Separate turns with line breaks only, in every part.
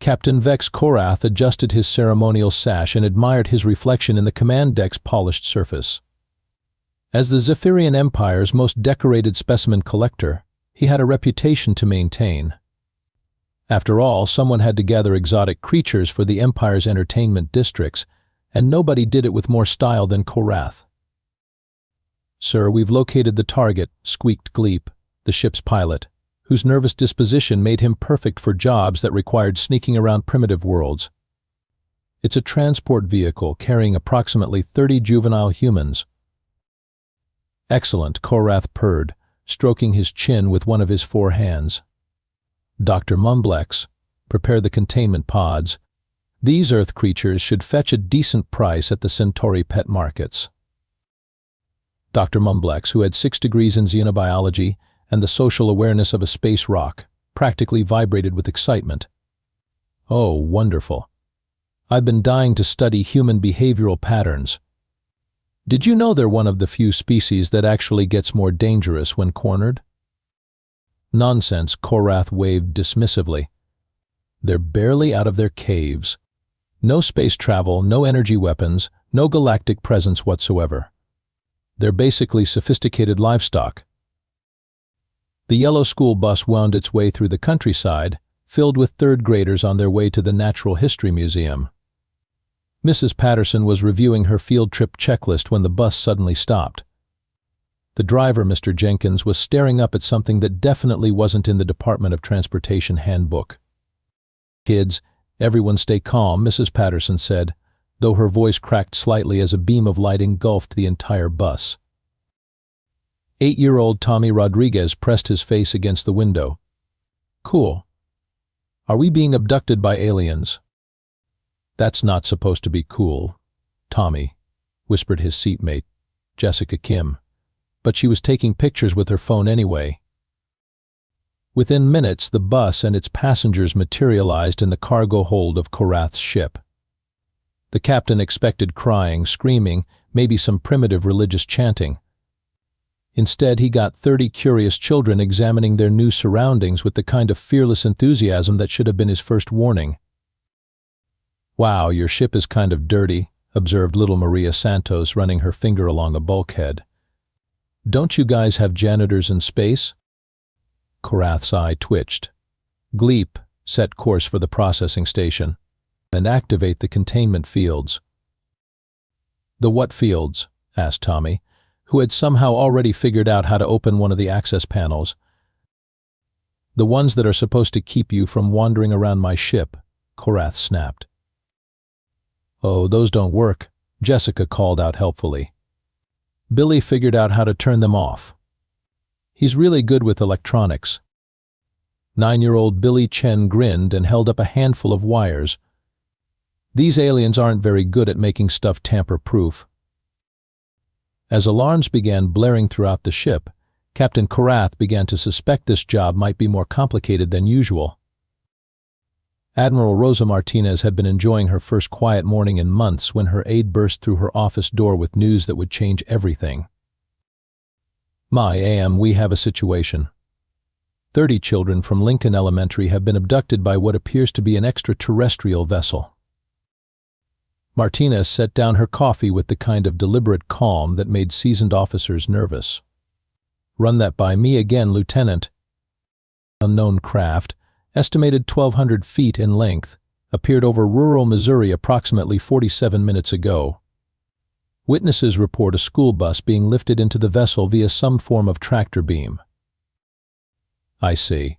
Captain Vex Korath adjusted his ceremonial sash and admired his reflection in the command deck's polished surface. As the Zephyrian Empire's most decorated specimen collector, he had a reputation to maintain. After all, someone had to gather exotic creatures for the Empire's entertainment districts, and nobody did it with more style than Korath. "Sir, we've located the target," squeaked Gleep, the ship's pilot, whose nervous disposition made him perfect for jobs that required sneaking around primitive worlds. "It's a transport vehicle carrying approximately 30 juvenile humans." "Excellent," Korath purred, stroking his chin with one of his 4 hands. "Dr. Mumblex, prepare the containment pods. These Earth creatures should fetch a decent price at the Centauri pet markets." Dr. Mumblex, who had 6 degrees in xenobiology and the social awareness of a space rock, practically vibrated with excitement. "Oh, wonderful. I've been dying to study human behavioral patterns. Did you know they're one of the few species that actually gets more dangerous when cornered?" "Nonsense," Korath waved dismissively. "They're barely out of their caves. No space travel, no energy weapons, no galactic presence whatsoever. They're basically sophisticated livestock." The yellow school bus wound its way through the countryside, filled with 3rd graders on their way to the Natural History Museum. Mrs. Patterson was reviewing her field trip checklist when the bus suddenly stopped. The driver, Mr. Jenkins, was staring up at something that definitely wasn't in the Department of Transportation handbook. "Kids, everyone stay calm," Mrs. Patterson said, though her voice cracked slightly as a beam of light engulfed the entire bus. 8-year-old Tommy Rodriguez pressed his face against the window. "Cool. Are we being abducted by aliens?" "That's not supposed to be cool, Tommy," whispered his seatmate, Jessica Kim, but she was taking pictures with her phone anyway. Within minutes, the bus and its passengers materialized in the cargo hold of Korath's ship. The captain expected crying, screaming, maybe some primitive religious chanting. Instead, he got 30 curious children examining their new surroundings with the kind of fearless enthusiasm that should have been his first warning. "Wow, your ship is kind of dirty," observed little Maria Santos, running her finger along a bulkhead. "Don't you guys have janitors in space?" Korath's eye twitched. "Gleep, set course for the processing station and activate the containment fields." "The what fields?" asked Tommy, who had somehow already figured out how to open one of the access panels. "The ones that are supposed to keep you from wandering around my ship," Korath snapped. "Oh, those don't work," Jessica called out helpfully. "Billy figured out how to turn them off. He's really good with electronics." 9-year-old Billy Chen grinned and held up a handful of wires. "These aliens aren't very good at making stuff tamper-proof." As alarms began blaring throughout the ship, Captain Korath began to suspect this job might be more complicated than usual. Admiral Rosa Martinez had been enjoying her first quiet morning in months when her aide burst through her office door with news that would change everything. "My AM, we have a situation. 30 children from Lincoln Elementary have been abducted by what appears to be an extraterrestrial vessel." Martinez set down her coffee with the kind of deliberate calm that made seasoned officers nervous. "Run that by me again, Lieutenant." Unknown craft, estimated 1,200 feet in length, appeared over rural Missouri approximately 47 minutes ago. Witnesses report a school bus being lifted into the vessel via some form of tractor beam. "I see."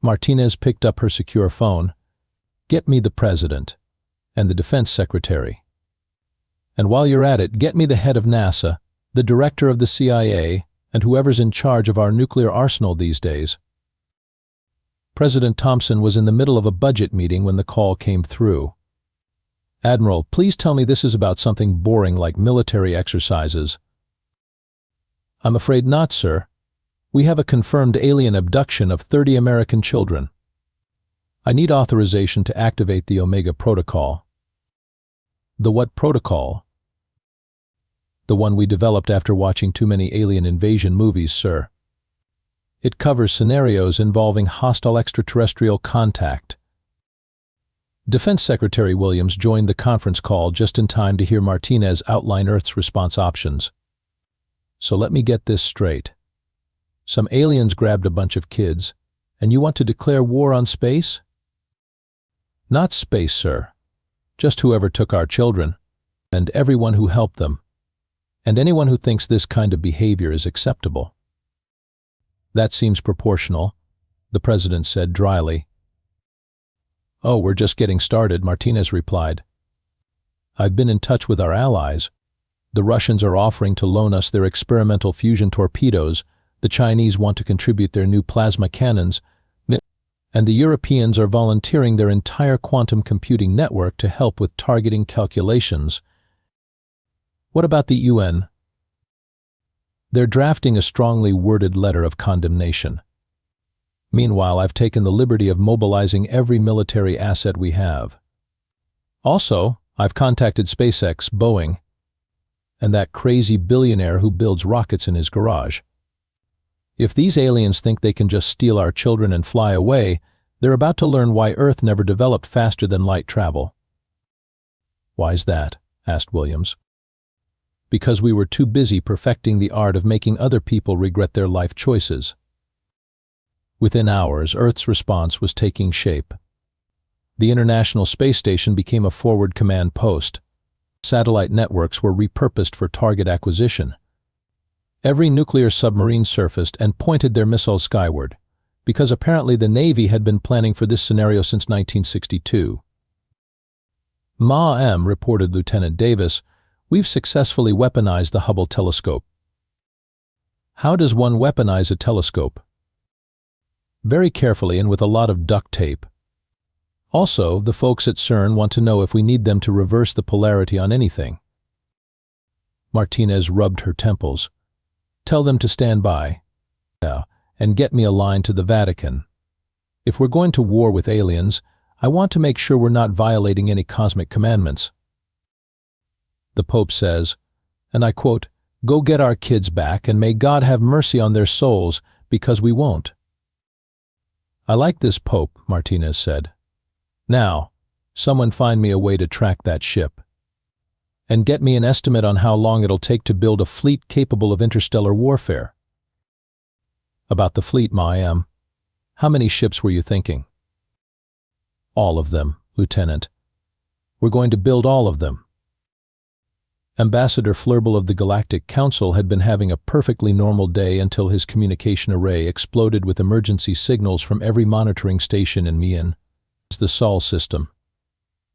Martinez picked up her secure phone. "Get me the President and the Defense Secretary. And while you're at it, get me the head of NASA, the director of the CIA, and whoever's in charge of our nuclear arsenal these days." President Thompson was in the middle of a budget meeting when the call came through. "Admiral, please tell me this is about something boring like military exercises." "I'm afraid not, sir. We have a confirmed alien abduction of 30 American children. I need authorization to activate the Omega Protocol." "The what protocol?" "The one we developed after watching too many alien invasion movies, sir. It covers scenarios involving hostile extraterrestrial contact." Defense Secretary Williams joined the conference call just in time to hear Martinez outline Earth's response options. So let me get this straight. Some aliens grabbed a bunch of kids, and you want to declare war on space? Not space, sir. Just whoever took our children, and everyone who helped them, and anyone who thinks this kind of behavior is acceptable. That seems proportional, the president said dryly. Oh, we're just getting started, Martinez replied. I've been in touch with our allies. The Russians are offering to loan us their experimental fusion torpedoes, the Chinese want to contribute their new plasma cannons, and the Europeans are volunteering their entire quantum computing network to help with targeting calculations. What about the UN? They're drafting a strongly worded letter of condemnation. Meanwhile, I've taken the liberty of mobilizing every military asset we have. Also, I've contacted SpaceX, Boeing, and that crazy billionaire who builds rockets in his garage. If these aliens think they can just steal our children and fly away, they're about to learn why Earth never developed faster than light travel. Why's that? Asked Williams. Because we were too busy perfecting the art of making other people regret their life choices. Within hours, Earth's response was taking shape. The International Space Station became a forward command post. Satellite networks were repurposed for target acquisition. Every nuclear submarine surfaced and pointed their missiles skyward, because apparently the Navy had been planning for this scenario since 1962. Ma-M, reported Lieutenant Davis, we've successfully weaponized the Hubble telescope. How does one weaponize a telescope? Very carefully and with a lot of duct tape. Also, the folks at CERN want to know if we need them to reverse the polarity on anything. Martinez rubbed her temples. Tell them to stand by. And get me a line to the Vatican. If we're going to war with aliens, I want to make sure we're not violating any cosmic commandments. The Pope says, and I quote, "Go get our kids back and may God have mercy on their souls, because we won't." I like this Pope, Martinez said. Now, someone find me a way to track that ship. And get me an estimate on how long it'll take to build a fleet capable of interstellar warfare. About the fleet, Ma-M. How many ships were you thinking? All of them, Lieutenant. We're going to build all of them. Ambassador Flerbel of the Galactic Council had been having a perfectly normal day until his communication array exploded with emergency signals from every monitoring station in Mian. The Sol system.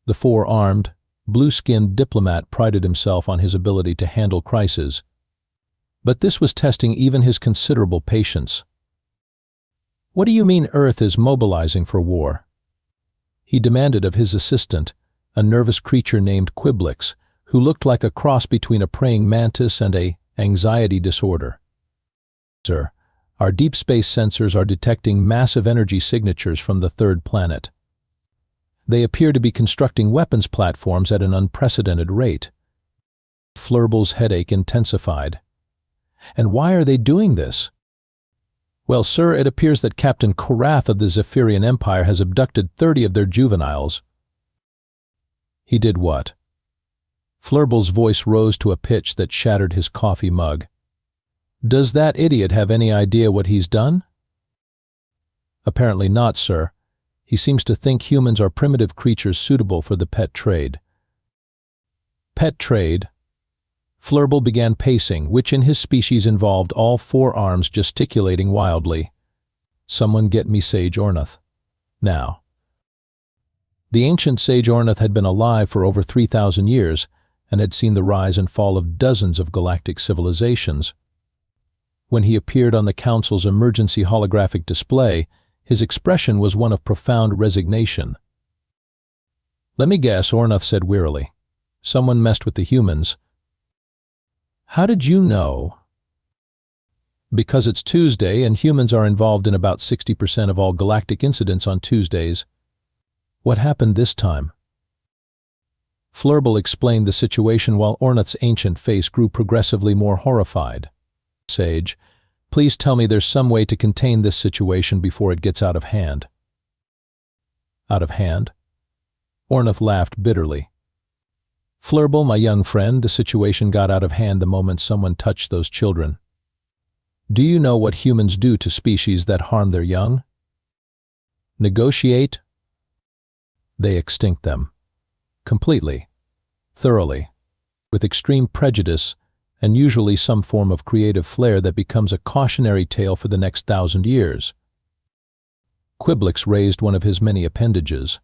The four-armed, blue-skinned diplomat prided himself on his ability to handle crises. But this was testing even his considerable patience. What do you mean Earth is mobilizing for war? He demanded of his assistant, a nervous creature named Quiblix, who looked like a cross between a praying mantis and an anxiety disorder. Sir, our deep space sensors are detecting massive energy signatures from the third planet. They appear to be constructing weapons platforms at an unprecedented rate. Flerbel's headache intensified. And why are they doing this? Well, sir, it appears that Captain Korath of the Zephyrian Empire has abducted 30 of their juveniles. He did what? Flerbel's voice rose to a pitch that shattered his coffee mug. Does that idiot have any idea what he's done? Apparently not, sir. He seems to think humans are primitive creatures suitable for the pet trade. Pet trade? Flerbel began pacing, which in his species involved all four arms gesticulating wildly. Someone get me Sage Ornath. Now. The ancient Sage Ornath had been alive for over 3,000 years and had seen the rise and fall of dozens of galactic civilizations. When he appeared on the Council's emergency holographic display, his expression was one of profound resignation. Let me guess, Ornath said wearily. Someone messed with the humans. How did you know? Because it's Tuesday and humans are involved in about 60% of all galactic incidents on Tuesdays. What happened this time? Flerbel explained the situation while Ornath's ancient face grew progressively more horrified. Sage, please tell me there's some way to contain this situation before it gets out of hand. Out of hand? Ornath laughed bitterly. Flurble, my young friend, the situation got out of hand the moment someone touched those children. Do you know what humans do to species that harm their young? Negotiate? They extinct them. Completely. Thoroughly. With extreme prejudice, and usually some form of creative flair that becomes a cautionary tale for the next 1,000 years. Quiblix raised one of his many appendages.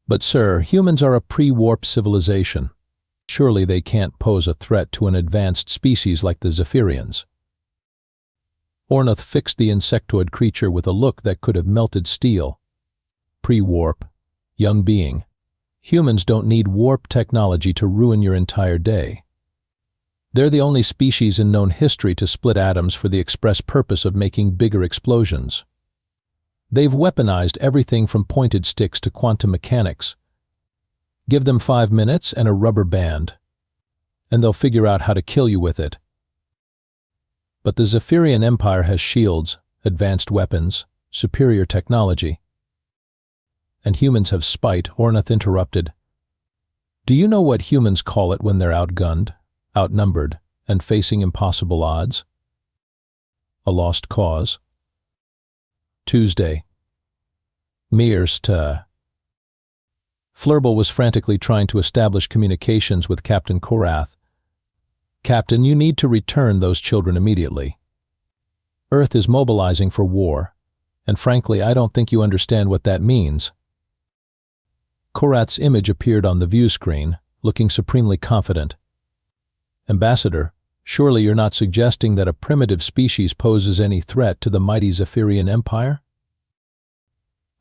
But sir, humans are a pre-warp civilization. Surely they can't pose a threat to an advanced species like the Zephyrians. Ornath fixed the insectoid creature with a look that could have melted steel. Pre-warp. Young being. Humans don't need warp technology to ruin your entire day. They're the only species in known history to split atoms for the express purpose of making bigger explosions. They've weaponized everything from pointed sticks to quantum mechanics. Give them 5 minutes and a rubber band, and they'll figure out how to kill you with it. But the Zephyrian Empire has shields, advanced weapons, superior technology. And humans have spite, Ornath interrupted. Do you know what humans call it when they're outgunned, outnumbered, and facing impossible odds? A lost cause. Tuesday. Flurble was frantically trying to establish communications with Captain Korath. Captain, you need to return those children immediately. Earth is mobilizing for war, and frankly, I don't think you understand what that means. Korath's image appeared on the view screen, looking supremely confident. Ambassador, surely you're not suggesting that a primitive species poses any threat to the mighty Zephyrian Empire?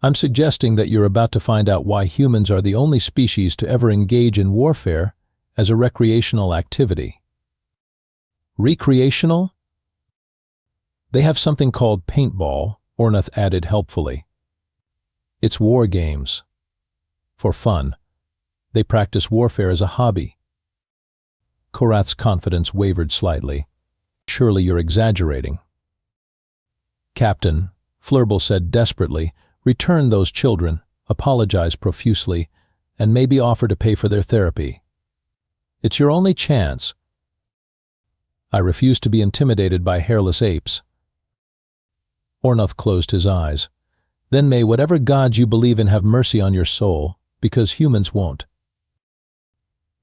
I'm suggesting that you're about to find out why humans are the only species to ever engage in warfare as a recreational activity. Recreational? They have something called paintball, Ornath added helpfully. It's war games. For fun. They practice warfare as a hobby. Korath's confidence wavered slightly. Surely you're exaggerating. Captain, Flurble said desperately, return those children, apologize profusely, and maybe offer to pay for their therapy. It's your only chance. I refuse to be intimidated by hairless apes. Ornath closed his eyes. Then may whatever gods you believe in have mercy on your soul, because humans won't.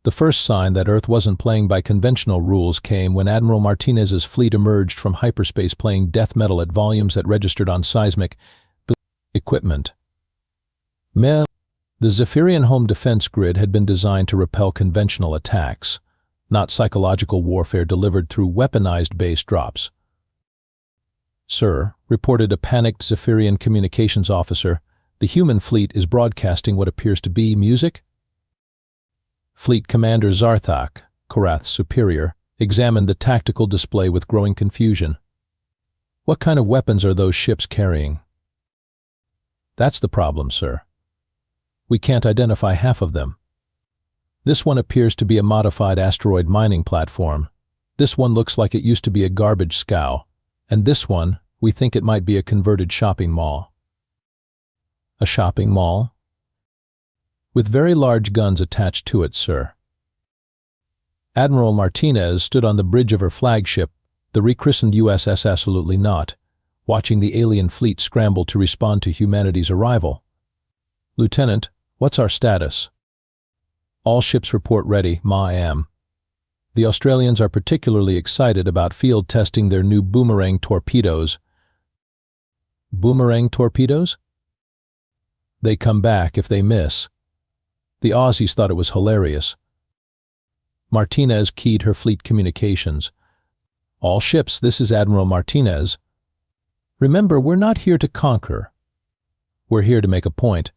The first sign that Earth wasn't playing by conventional rules came when Admiral Martinez's fleet emerged from hyperspace playing death metal at volumes that registered on seismic equipment. The Zephyrian home defense grid had been designed to repel conventional attacks, not psychological warfare delivered through weaponized base drops. Sir, reported a panicked Zephyrian communications officer, the human fleet is broadcasting what appears to be music? Fleet Commander Zarthak, Korath's superior, examined the tactical display with growing confusion. What kind of weapons are those ships carrying? That's the problem, sir. We can't identify half of them. This one appears to be a modified asteroid mining platform. This one looks like it used to be a garbage scow. And this one, we think it might be a converted shopping mall. A shopping mall? With very large guns attached to it, sir. Admiral Martinez stood on the bridge of her flagship, the rechristened USS Absolutely Not, watching the alien fleet scramble to respond to humanity's arrival. Lieutenant, what's our status? All ships report ready, Ma-am. The Australians are particularly excited about field testing their new boomerang torpedoes. Boomerang torpedoes? They come back if they miss. The Aussies thought it was hilarious. Martinez keyed her fleet communications. All ships, this is Admiral Martinez. Remember, we're not here to conquer. We're here to make a point.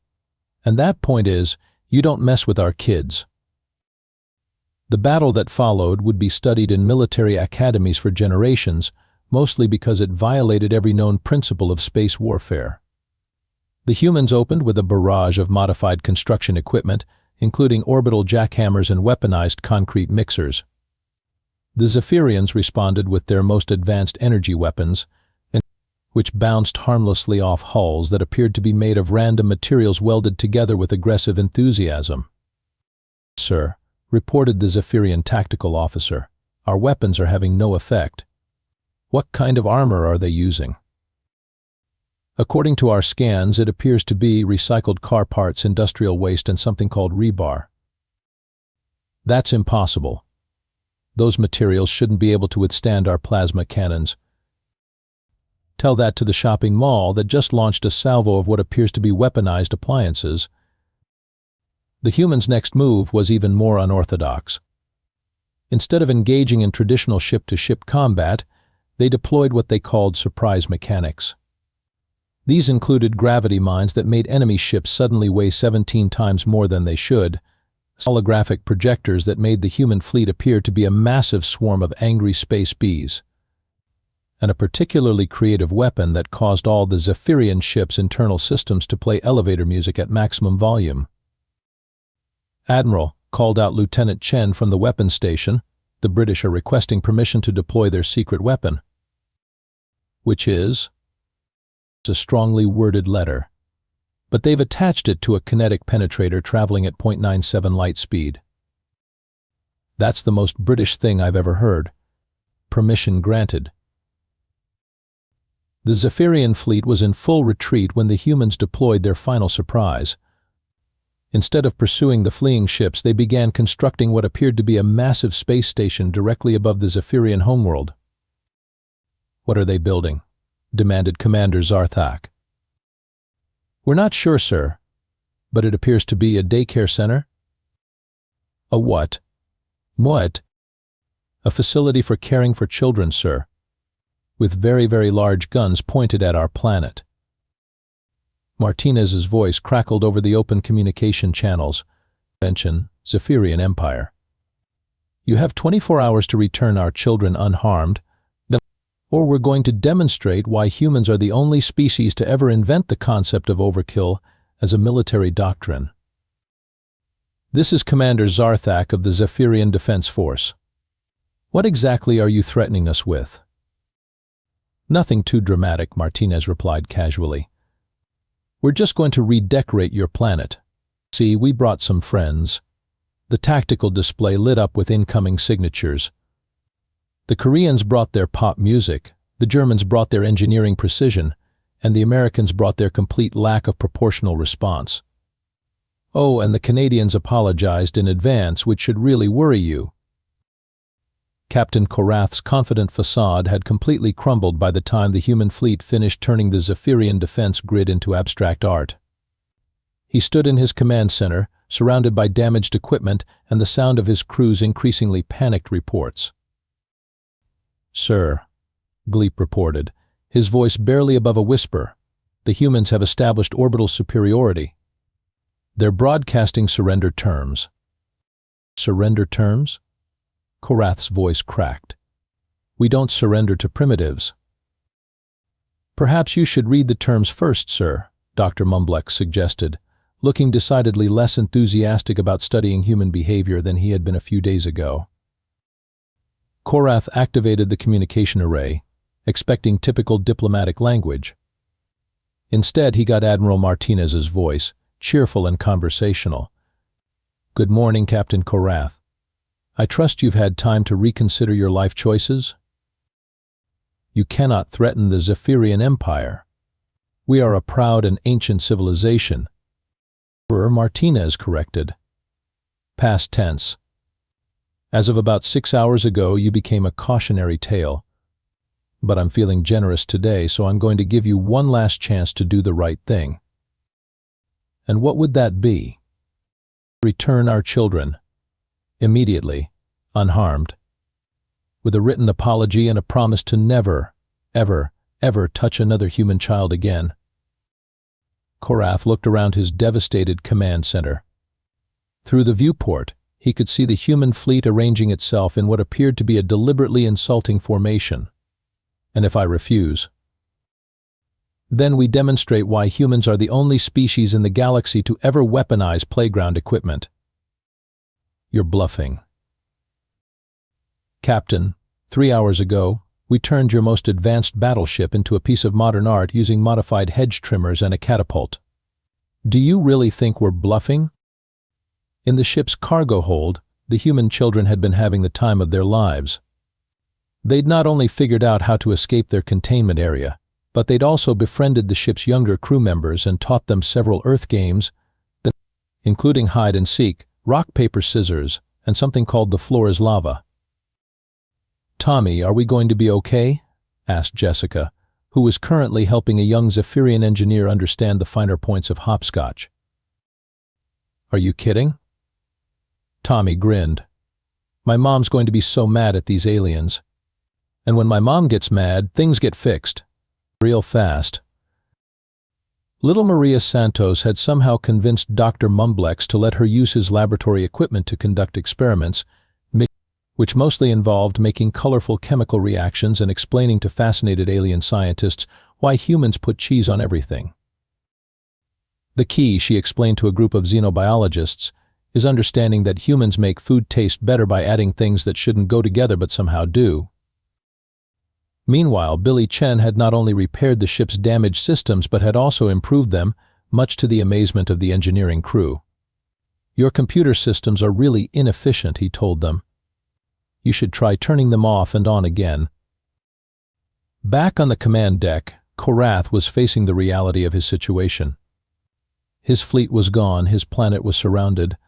And that point is, you don't mess with our kids. The battle that followed would be studied in military academies for generations, mostly because it violated every known principle of space warfare. The humans opened with a barrage of modified construction equipment, including orbital jackhammers and weaponized concrete mixers. The Zephyrians responded with their most advanced energy weapons, which bounced harmlessly off hulls that appeared to be made of random materials welded together with aggressive enthusiasm. "Sir," reported the Zephyrian tactical officer, "our weapons are having no effect." "What kind of armor are they using?" "According to our scans, it appears to be recycled car parts, industrial waste, and something called rebar." "That's impossible. Those materials shouldn't be able to withstand our plasma cannons." "Tell that to the shopping mall that just launched a salvo of what appears to be weaponized appliances." The humans' next move was even more unorthodox. Instead of engaging in traditional ship-to-ship combat, they deployed what they called surprise mechanics. These included gravity mines that made enemy ships suddenly weigh 17 times more than they should, holographic projectors that made the human fleet appear to be a massive swarm of angry space bees, and a particularly creative weapon that caused all the Zephyrian ship's internal systems to play elevator music at maximum volume. "Admiral," called out Lieutenant Chen from the weapons station, "the British are requesting permission to deploy their secret weapon." "Which is?" "It's a strongly worded letter. But they've attached it to a kinetic penetrator traveling at 0.97 light speed." "That's the most British thing I've ever heard. Permission granted." The Zephyrian fleet was in full retreat when the humans deployed their final surprise. Instead of pursuing the fleeing ships, they began constructing what appeared to be a massive space station directly above the Zephyrian homeworld. "What are they building?" demanded Commander Zarthak. "We're not sure, sir, but it appears to be a daycare center." "A what?" "What?" "A facility for caring for children, sir, with very, very large guns pointed at our planet." Martinez's voice crackled over the open communication channels. "Mention Zephyrian Empire. You have 24 hours to return our children unharmed, or we're going to demonstrate why humans are the only species to ever invent the concept of overkill as a military doctrine. This is Commander Zarthak of the Zephyrian Defense Force. What exactly are you threatening us with?" "Nothing too dramatic," Martinez replied casually. "We're just going to redecorate your planet. See, we brought some friends." The tactical display lit up with incoming signatures. The Koreans brought their pop music, the Germans brought their engineering precision, and the Americans brought their complete lack of proportional response. Oh, and the Canadians apologized in advance, which should really worry you. Captain Korath's confident facade had completely crumbled by the time the human fleet finished turning the Zephyrian defense grid into abstract art. He stood in his command center, surrounded by damaged equipment and the sound of his crew's increasingly panicked reports. "Sir," Gleep reported, his voice barely above a whisper, "the humans have established orbital superiority. They're broadcasting surrender terms." "Surrender terms?" Korath's voice cracked. "We don't surrender to primitives." "Perhaps you should read the terms first, sir," Dr. Mumblek suggested, looking decidedly less enthusiastic about studying human behavior than he had been a few days ago. Korath activated the communication array, expecting typical diplomatic language. Instead, he got Admiral Martinez's voice, cheerful and conversational. "Good morning, Captain Korath. I trust you've had time to reconsider your life choices? You cannot threaten the Zephyrian Empire. We are a proud and ancient civilization." Martinez corrected. Past tense. "As of about 6 hours ago, you became a cautionary tale. But I'm feeling generous today, so I'm going to give you one last chance to do the right thing." "And what would that be?" "Return our children. Immediately, unharmed. With a written apology and a promise to never, ever, ever touch another human child again." Korath looked around his devastated command center. Through the viewport, he could see the human fleet arranging itself in what appeared to be a deliberately insulting formation. "And if I refuse? Then we demonstrate why humans are the only species in the galaxy to ever weaponize playground equipment." "You're bluffing." "Captain, 3 hours ago, We turned your most advanced battleship into a piece of modern art using modified hedge trimmers and a catapult. Do you really think we're bluffing? In the ship's cargo hold, the human children had been having the time of their lives. They'd not only figured out how to escape their containment area, but they'd also befriended the ship's younger crew members and taught them several Earth games, including hide and seek, rock, paper, scissors, and something called the floor is lava. "Tommy, are we going to be okay?" asked Jessica, who was currently helping a young Zephyrian engineer understand the finer points of hopscotch. "Are you kidding?" Tommy grinned. "My mom's going to be so mad at these aliens. And when my mom gets mad, things get fixed. Real fast." Little Maria Santos had somehow convinced Dr. Mumblex to let her use his laboratory equipment to conduct experiments, which mostly involved making colorful chemical reactions and explaining to fascinated alien scientists why humans put cheese on everything. The key, she explained to a group of xenobiologists, is understanding that humans make food taste better by adding things that shouldn't go together but somehow do. Meanwhile, Billy Chen had not only repaired the ship's damaged systems but had also improved them, much to the amazement of the engineering crew. "Your computer systems are really inefficient," he told them. "You should try turning them off and on again." Back on the command deck, Korath was facing the reality of his situation. His fleet was gone, his planet was surrounded,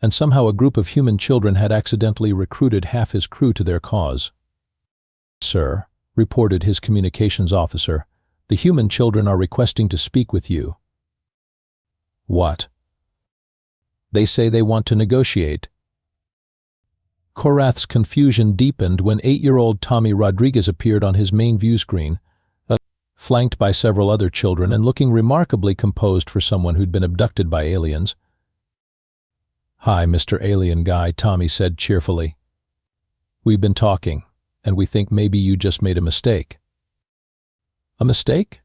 and somehow a group of human children had accidentally recruited half his crew to their cause. "Sir," reported his communications officer, "the human children are requesting to speak with you." "What?" "They say they want to negotiate." Korath's confusion deepened when 8-year-old Tommy Rodriguez appeared on his main view screen, flanked by several other children and looking remarkably composed for someone who'd been abducted by aliens. "Hi, Mr. Alien Guy," Tommy said cheerfully. "We've been talking, and we think maybe you just made a mistake." "A mistake?"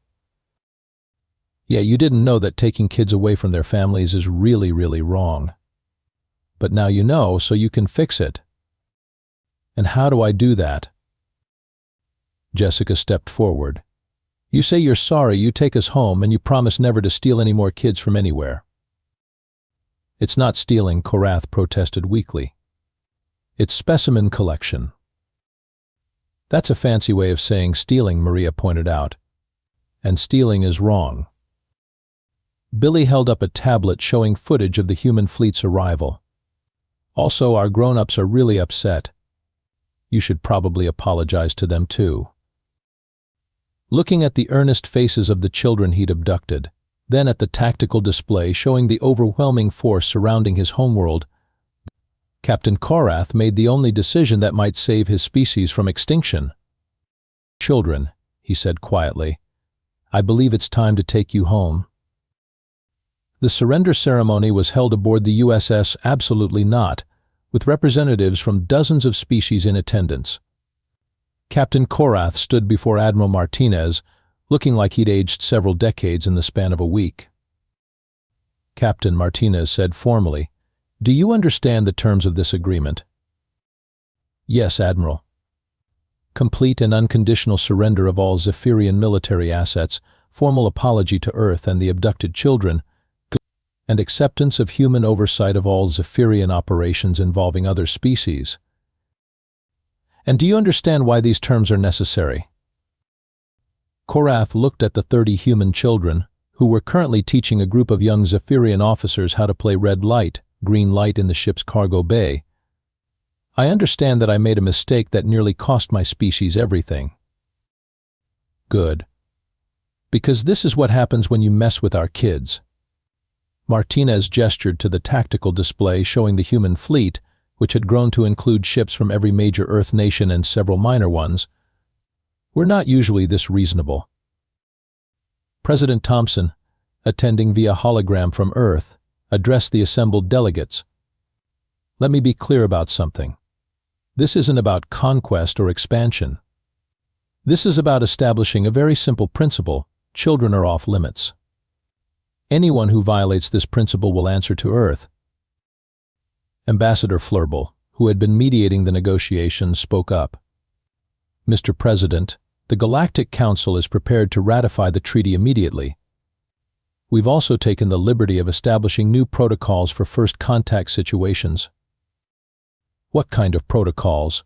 "Yeah, you didn't know that taking kids away from their families is really, really wrong. But now you know, so you can fix it." "And how do I do that?" Jessica stepped forward. "You say you're sorry, you take us home, and you promise never to steal any more kids from anywhere." "It's not stealing," Korath protested weakly. "It's specimen collection." "That's a fancy way of saying stealing," Maria pointed out. "And stealing is wrong." Billy held up a tablet showing footage of the human fleet's arrival. "Also, our grown-ups are really upset. You should probably apologize to them too." Looking at the earnest faces of the children he'd abducted, then at the tactical display showing the overwhelming force surrounding his homeworld, Captain Korath made the only decision that might save his species from extinction. "Children," he said quietly, "I believe it's time to take you home." The surrender ceremony was held aboard the USS Absolutely Not, with representatives from dozens of species in attendance. Captain Korath stood before Admiral Martinez, looking like he'd aged several decades in the span of a week. Captain Martinez said formally, "Do you understand the terms of this agreement?" "Yes, Admiral." "Complete and unconditional surrender of all Zephyrian military assets, formal apology to Earth and the abducted children, and acceptance of human oversight of all Zephyrian operations involving other species." "And do you understand why these terms are necessary?" Korath looked at the 30 human children, who were currently teaching a group of young Zephyrian officers how to play red light, green light in the ship's cargo bay. "I understand that I made a mistake that nearly cost my species everything." "Good. Because this is what happens when you mess with our kids." Martinez gestured to the tactical display showing the human fleet, which had grown to include ships from every major Earth nation and several minor ones. "We're not usually this reasonable." President Thompson, attending via hologram from Earth, addressed the assembled delegates. "Let me be clear about something. This isn't about conquest or expansion. This is about establishing a very simple principle: children are off limits. Anyone who violates this principle will answer to Earth." Ambassador Flurble, who had been mediating the negotiations, spoke up. Mr. President, the Galactic Council is prepared to ratify the treaty immediately. We've also taken the liberty of establishing new protocols for first contact situations. What kind of protocols?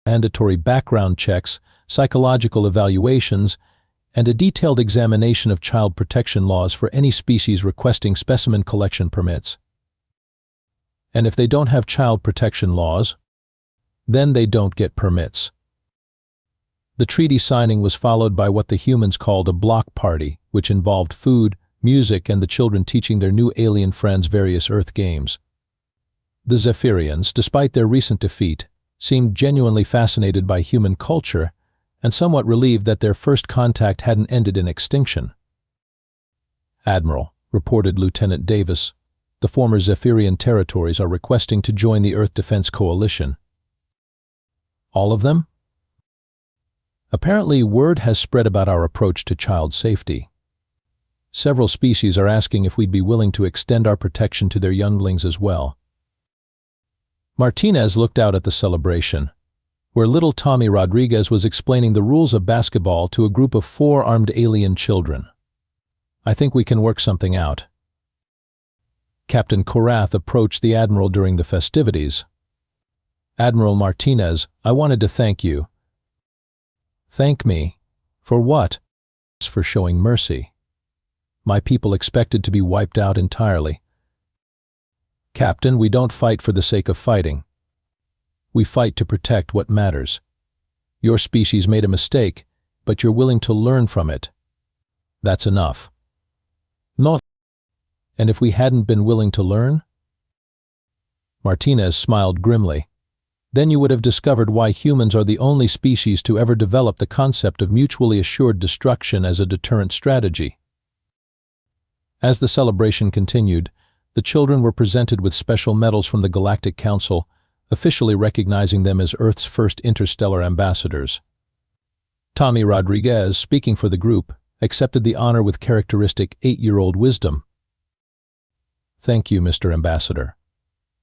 Mandatory background checks, psychological evaluations, and a detailed examination of child protection laws for any species requesting specimen collection permits. And if they don't have child protection laws, then they don't get permits. The treaty signing was followed by what the humans called a block party, which involved food, music, and the children teaching their new alien friends various Earth games. The Zephyrians, despite their recent defeat, seemed genuinely fascinated by human culture and somewhat relieved that their first contact hadn't ended in extinction. "Admiral," reported Lieutenant Davis, "the former Zephyrian territories are requesting to join the Earth Defense Coalition." "All of them?" "Apparently, word has spread about our approach to child safety. Several species are asking if we'd be willing to extend our protection to their younglings as well." Martinez looked out at the celebration, where little Tommy Rodriguez was explaining the rules of basketball to a group of 4 armed alien children. "I think we can work something out." Captain Korath approached the Admiral during the festivities. "Admiral Martinez, I wanted to thank you." "Thank me? For what?" "For showing mercy. My people expected to be wiped out entirely." "Captain, we don't fight for the sake of fighting. We fight to protect what matters. Your species made a mistake, but you're willing to learn from it. That's enough." "No." "And if we hadn't been willing to learn?" Martinez smiled grimly. "Then you would have discovered why humans are the only species to ever develop the concept of mutually assured destruction as a deterrent strategy." As the celebration continued, the children were presented with special medals from the Galactic Council, officially recognizing them as Earth's first interstellar ambassadors. Tommy Rodriguez, speaking for the group, accepted the honor with characteristic 8-year-old wisdom. "Thank you, Mr. Ambassador.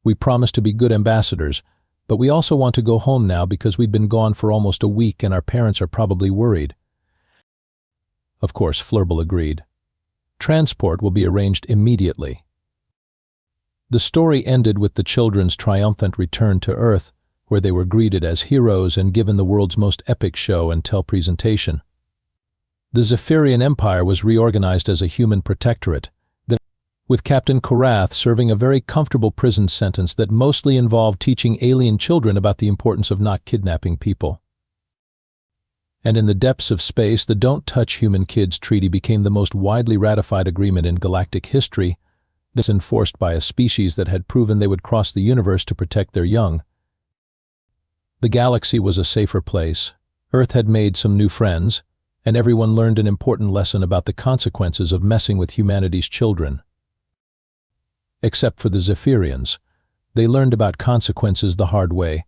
We promise to be good ambassadors, but we also want to go home now because we've been gone for almost a week and our parents are probably worried." Of course, Flurble agreed. Transport will be arranged immediately. The story ended with the children's triumphant return to Earth, where they were greeted as heroes and given the world's most epic show and tell presentation. The Zephyrian Empire was reorganized as a human protectorate, with Captain Korath serving a very comfortable prison sentence that mostly involved teaching alien children about the importance of not kidnapping people. And in the depths of space, the Don't Touch Human Kids Treaty became the most widely ratified agreement in galactic history, this enforced by a species that had proven they would cross the universe to protect their young. The galaxy was a safer place, Earth had made some new friends, and everyone learned an important lesson about the consequences of messing with humanity's children. Except for the Zephyrians. They learned about consequences the hard way,